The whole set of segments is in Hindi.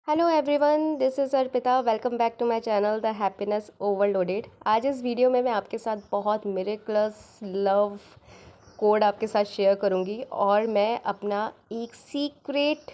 Hello everyone, this is Arpita. Welcome back to my channel the happiness overloaded. आज इस वीडियो में मैं आपके साथ बहुत मिरेकलस लव कोड आपके साथ शेयर करूंगी और मैं अपना एक सीक्रेट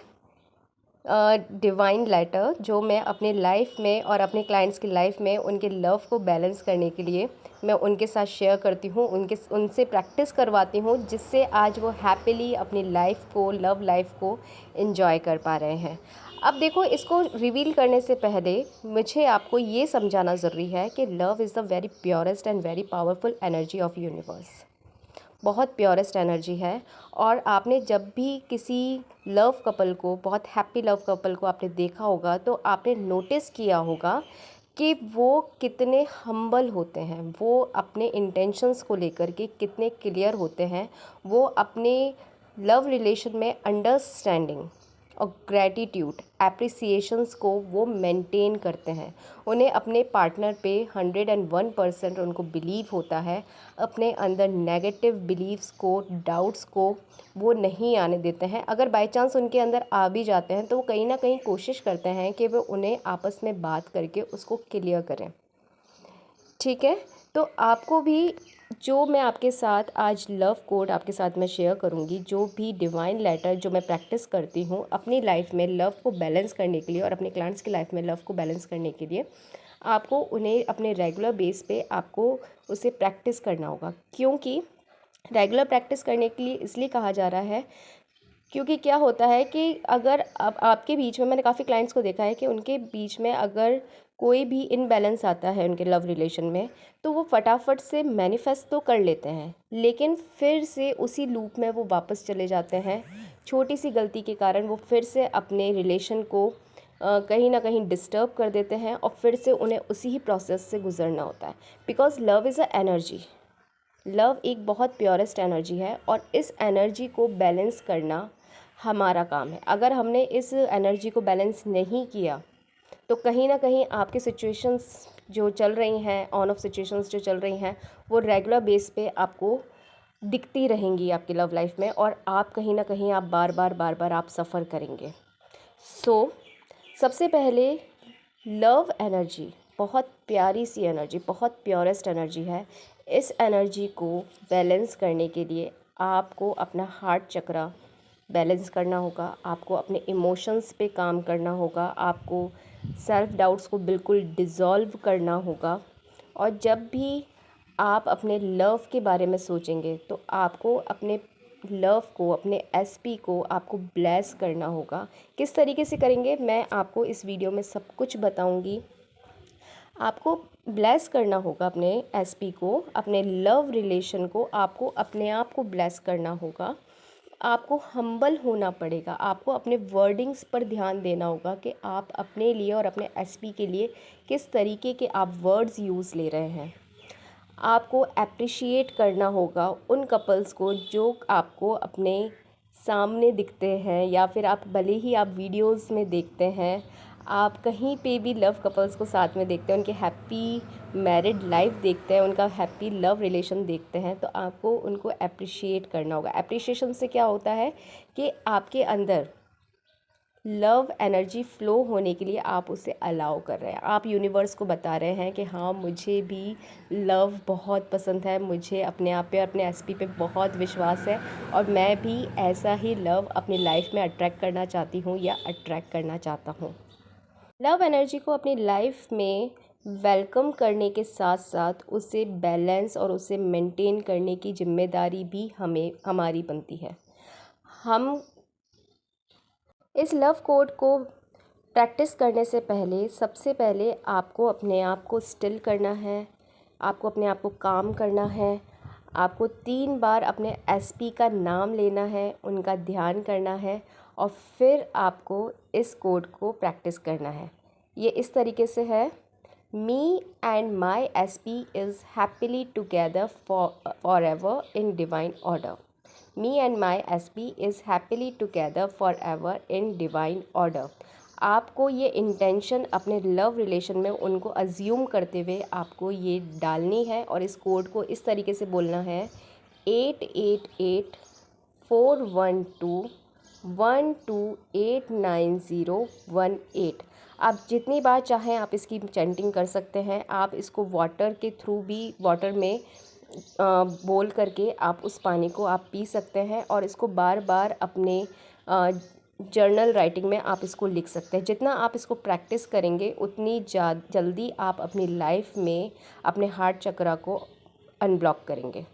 डिवाइन लेटर जो मैं अपने लाइफ में और अपने क्लाइंट्स की लाइफ में उनके लव को बैलेंस करने के लिए मैं उनके साथ शेयर करती हूँ, उनसे प्रैक्टिस करवाती हूँ, जिससे आज वो हैप्पीली अपनी लाइफ को, लव लाइफ को एंजॉय कर पा रहे हैं। अब देखो, इसको रिवील करने से पहले मुझे आपको ये समझाना ज़रूरी है कि love is the very purest and very powerful energy of universe. बहुत प्योरेस्ट एनर्जी है। और आपने जब भी किसी लव कपल को, बहुत हैप्पी लव कपल को आपने देखा होगा, तो आपने नोटिस किया होगा कि वो कितने हम्बल होते हैं, वो अपने इंटेंशंस को लेकर के कितने क्लियर होते हैं, वो अपने लव रिलेशन में अंडरस्टैंडिंग और ग्रैटिट्यूड, एप्रिसिएशंस को वो मेंटेन करते हैं। उन्हें अपने पार्टनर पे 101% उनको बिलीव होता है। अपने अंदर नेगेटिव बिलीव्स को, डाउट्स को वो नहीं आने देते हैं। अगर बाय चांस उनके अंदर आ भी जाते हैं तो वो कहीं ना कहीं कोशिश करते हैं कि वो उन्हें आपस में बात करके उसको क्लियर करें। ठीक है, तो आपको भी, जो मैं आपके साथ आज लव कोड आपके साथ मैं शेयर करूंगी, जो भी डिवाइन लेटर जो मैं प्रैक्टिस करती हूँ अपनी लाइफ में लव को बैलेंस करने के लिए और अपने क्लाइंट्स की लाइफ में लव को बैलेंस करने के लिए, आपको उन्हें अपने रेगुलर बेस पे आपको उसे प्रैक्टिस करना होगा। क्योंकि रेगुलर प्रैक्टिस करने के लिए इसलिए कहा जा रहा है क्योंकि क्या होता है कि अगर अब आपके बीच में, मैंने काफ़ी क्लाइंट्स को देखा है कि उनके बीच में अगर कोई भी इनबैलेंस आता है उनके लव रिलेशन में, तो वो फटाफट से मैनिफेस्ट तो कर लेते हैं, लेकिन फिर से उसी लूप में वो वापस चले जाते हैं। छोटी सी गलती के कारण वो फिर से अपने रिलेशन को कहीं ना कहीं डिस्टर्ब कर देते हैं और फिर से उन्हें उसी ही प्रोसेस से गुजरना होता है। Because love is a energy, love एक बहुत प्योरेस्ट एनर्जी है और इस एनर्जी को बैलेंस करना हमारा काम है। अगर हमने इस एनर्जी को बैलेंस नहीं किया तो कहीं ना कहीं आपके सिचुएशंस जो चल रही हैं, ऑन ऑफ सिचुएशंस जो चल रही हैं, वो रेगुलर बेस पे आपको दिखती रहेंगी आपकी लव लाइफ में, और आप कहीं ना कहीं आप बार बार आप सफ़र करेंगे। सो सबसे पहले, लव एनर्जी बहुत प्यारी सी एनर्जी, बहुत प्योरेस्ट एनर्जी है। इस एनर्जी को बैलेंस करने के लिए आपको अपना हार्ट चक्रा बैलेंस करना होगा, आपको अपने इमोशंस पे काम करना होगा, आपको सेल्फ डाउट्स को बिल्कुल डिज़ोल्व करना होगा। और जब भी आप अपने लव के बारे में सोचेंगे तो आपको अपने लव को, अपने एसपी को आपको ब्लेस करना होगा। किस तरीके से करेंगे मैं आपको इस वीडियो में सब कुछ बताऊंगी। आपको ब्लेस करना होगा अपने एसपी को, अपने लव रिलेशन को, आपको अपने आप को ब्लेस करना होगा। आपको हम्बल होना पड़ेगा, आपको अपने वर्डिंग्स पर ध्यान देना होगा कि आप अपने लिए और अपने एसपी के लिए किस तरीके के आप वर्ड्स यूज़ ले रहे हैं। आपको अप्रिशिएट करना होगा उन कपल्स को जो आपको अपने सामने दिखते हैं, या फिर आप भले ही आप वीडियोस में देखते हैं, आप कहीं पे भी लव कपल्स को साथ में देखते हैं, उनके हैप्पी मैरिड लाइफ देखते हैं, उनका हैप्पी लव रिलेशन देखते हैं, तो आपको उनको अप्रिशिएट करना होगा। अप्रिशिएशन से क्या होता है कि आपके अंदर लव एनर्जी फ़्लो होने के लिए आप उसे अलाउ कर रहे हैं। आप यूनिवर्स को बता रहे हैं कि हाँ, मुझे भी लव बहुत पसंद है, मुझे अपने आप पे, अपने एसपी पे बहुत विश्वास है, और मैं भी ऐसा ही लव अपनी लाइफ में अट्रैक्ट करना चाहती हूँ या अट्रैक्ट करना चाहता हूँ। लव एनर्जी को अपनी लाइफ में वेलकम करने के साथ साथ उसे बैलेंस और उसे मेंटेन करने की जिम्मेदारी भी हमारी बनती है। हम इस लव कोड को प्रैक्टिस करने से पहले, सबसे पहले आपको अपने आप को स्टिल करना है, आपको अपने आप को काम करना है, आपको 3 बार अपने एसपी का नाम लेना है, उनका ध्यान करना है, और फिर आपको इस कोड को प्रैक्टिस करना है। ये इस तरीके से है: me and my SP is happily together for ever in divine order. Me and my SP is happily together forever in divine order। आपको ये इंटेंशन अपने लव रिलेशन में उनको अज्यूम करते हुए आपको ये डालनी है, और इस कोड को इस तरीके से बोलना है: 888 412 128918। आप जितनी बार चाहें आप इसकी चैंटिंग कर सकते हैं। आप इसको वाटर के थ्रू भी, वाटर में बोल करके आप उस पानी को आप पी सकते हैं, और इसको बार बार अपने जर्नल राइटिंग में आप इसको लिख सकते हैं। जितना आप इसको प्रैक्टिस करेंगे उतनी जल्दी आप अपनी लाइफ में अपने हार्ट चक्रा को अनब्लॉक करेंगे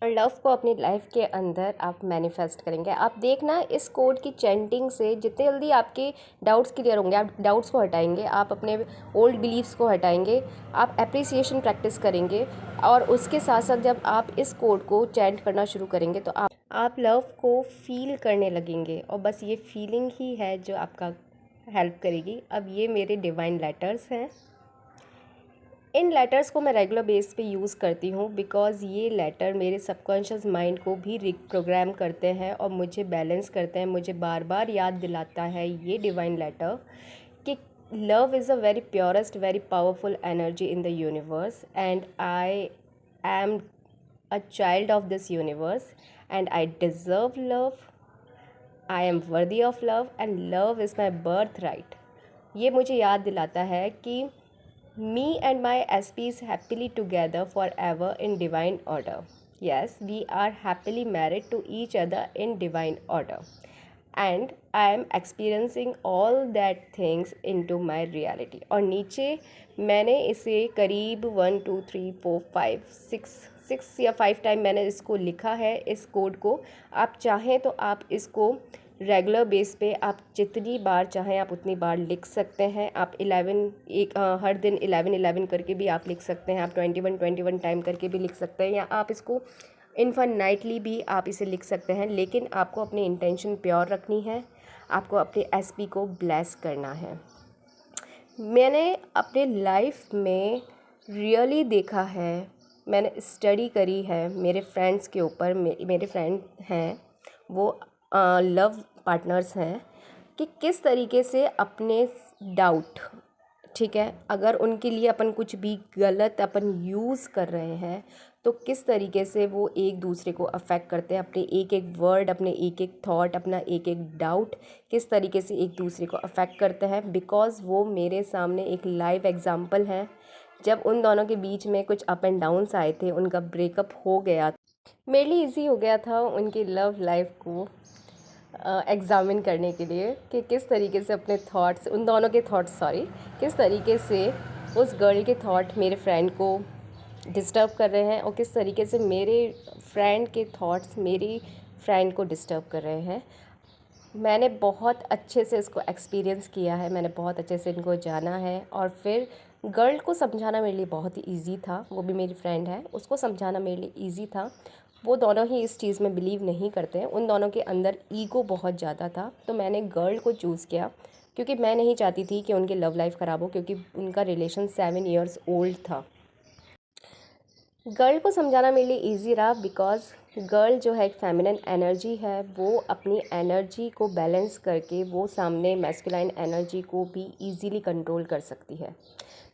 और लव को अपनी लाइफ के अंदर आप मैनिफेस्ट करेंगे। आप देखना, इस कोड की चैंटिंग से जितने जल्दी आपके डाउट्स क्लियर होंगे, आप डाउट्स को हटाएंगे, आप अपने ओल्ड बिलीव्स को हटाएंगे, आप एप्रिसिएशन प्रैक्टिस करेंगे, और उसके साथ साथ जब आप इस कोड को चैंट करना शुरू करेंगे तो आप लव को फील करने लगेंगे, और बस ये फीलिंग ही है जो आपका हेल्प करेगी। अब ये मेरे डिवाइन लेटर्स हैं। इन लेटर्स को मैं रेगुलर बेस पे यूज़ करती हूँ, बिकॉज़ ये लेटर मेरे सबकॉन्शियस माइंड को भी रिप्रोग्राम करते हैं और मुझे बैलेंस करते हैं। मुझे बार बार याद दिलाता है ये डिवाइन लेटर कि love is a very purest, very powerful energy in the universe, and I am a child of this universe, and I deserve love, I am worthy of love, and love is my birth right. ये मुझे याद दिलाता है कि me and my SPs happily together forever in divine order. Yes, we are happily married to each other in divine order. And I am experiencing all that things into my reality. और नीचे मैंने इसे करीब 1 2 3 4 5 6 या 5 टाइम मैंने इसको लिखा है, इस कोड को। आप चाहें तो आप इसको रेगुलर बेस पे आप जितनी बार चाहें आप उतनी बार लिख सकते हैं। आप 11 हर दिन 11 करके भी आप लिख सकते हैं, आप 21 टाइम करके भी लिख सकते हैं, या आप इसको इनफाइनाइटली भी आप इसे लिख सकते हैं। लेकिन आपको अपनी इंटेंशन प्योर रखनी है, आपको अपने एसपी को ब्लेस करना है। मैंने अपने लाइफ में रियली देखा है, मैंने स्टडी करी है मेरे फ्रेंड्स के ऊपर। मेरे फ्रेंड हैं वो लव पार्टनर्स हैं, कि किस तरीके से अपने डाउट, ठीक है, अगर उनके लिए अपन कुछ भी गलत अपन यूज़ कर रहे हैं तो किस तरीके से वो एक दूसरे को अफेक्ट करते हैं। अपने एक एक वर्ड, अपने एक एक थॉट, अपना एक एक डाउट किस तरीके से एक दूसरे को अफेक्ट करते हैं। बिकॉज़ वो मेरे सामने एक लाइव एग्जांपल है। जब उन दोनों के बीच में कुछ अप एंड डाउन्स आए थे, उनका ब्रेकअप हो गया, मेरे लिए ईजी हो गया था उनकी लव लाइफ को एग्ज़ामिन करने के लिए कि किस तरीके से अपने थॉट्स, उन दोनों के थॉट्स किस तरीके से उस गर्ल के थॉट मेरे फ्रेंड को डिस्टर्ब कर रहे हैं, और किस तरीके से मेरे फ्रेंड के थॉट्स मेरी फ्रेंड को डिस्टर्ब कर रहे हैं। मैंने बहुत अच्छे से इसको एक्सपीरियंस किया है, मैंने बहुत अच्छे से इनको जाना है, और फिर गर्ल को समझाना मेरे लिए बहुत ही ईजी था। वो भी मेरी फ्रेंड है, उसको समझाना मेरे लिए ईजी था। वो दोनों ही इस चीज़ में बिलीव नहीं करते हैं, उन दोनों के अंदर ईगो बहुत ज़्यादा था। तो मैंने गर्ल को चूज़ किया क्योंकि मैं नहीं चाहती थी कि उनकी लव लाइफ ख़राब हो, क्योंकि उनका रिलेशन 7 इयर्स ओल्ड था। गर्ल को समझाना मेरे लिए ईजी रहा, बिकॉज़ गर्ल जो है एक फेमिनिन एनर्जी है, वो अपनी एनर्जी को बैलेंस करके वो सामने मैस्कुलाइन एनर्जी को भी ईजीली कंट्रोल कर सकती है।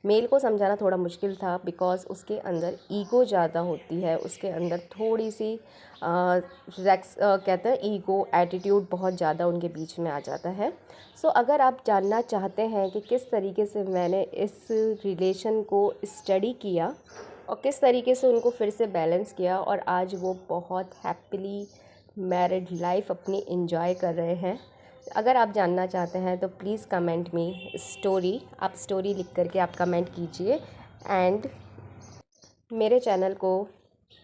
मेल को समझाना थोड़ा मुश्किल था, बिकॉज़ उसके अंदर ईगो ज़्यादा होती है, उसके अंदर थोड़ी सी कहते हैं ईगो एटीट्यूड बहुत ज़्यादा उनके बीच में आ जाता है। सो अगर आप जानना चाहते हैं कि किस तरीके से मैंने इस रिलेशन को स्टडी किया और किस तरीके से उनको फिर से बैलेंस किया, और आज वो बहुत हैप्पीली मैरिड लाइफ अपनी एंजॉय कर रहे हैं, अगर आप जानना चाहते हैं तो प्लीज़ कमेंट मी स्टोरी। आप स्टोरी लिख करके आप कमेंट कीजिए, एंड मेरे चैनल को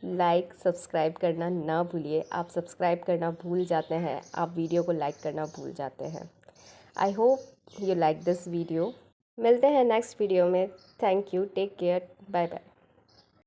लाइक सब्सक्राइब करना ना भूलिए। आप सब्सक्राइब करना भूल जाते हैं, आप वीडियो को लाइक करना भूल जाते हैं। I hope you like this video. मिलते हैं नेक्स्ट वीडियो में। Thank you, take care, bye bye.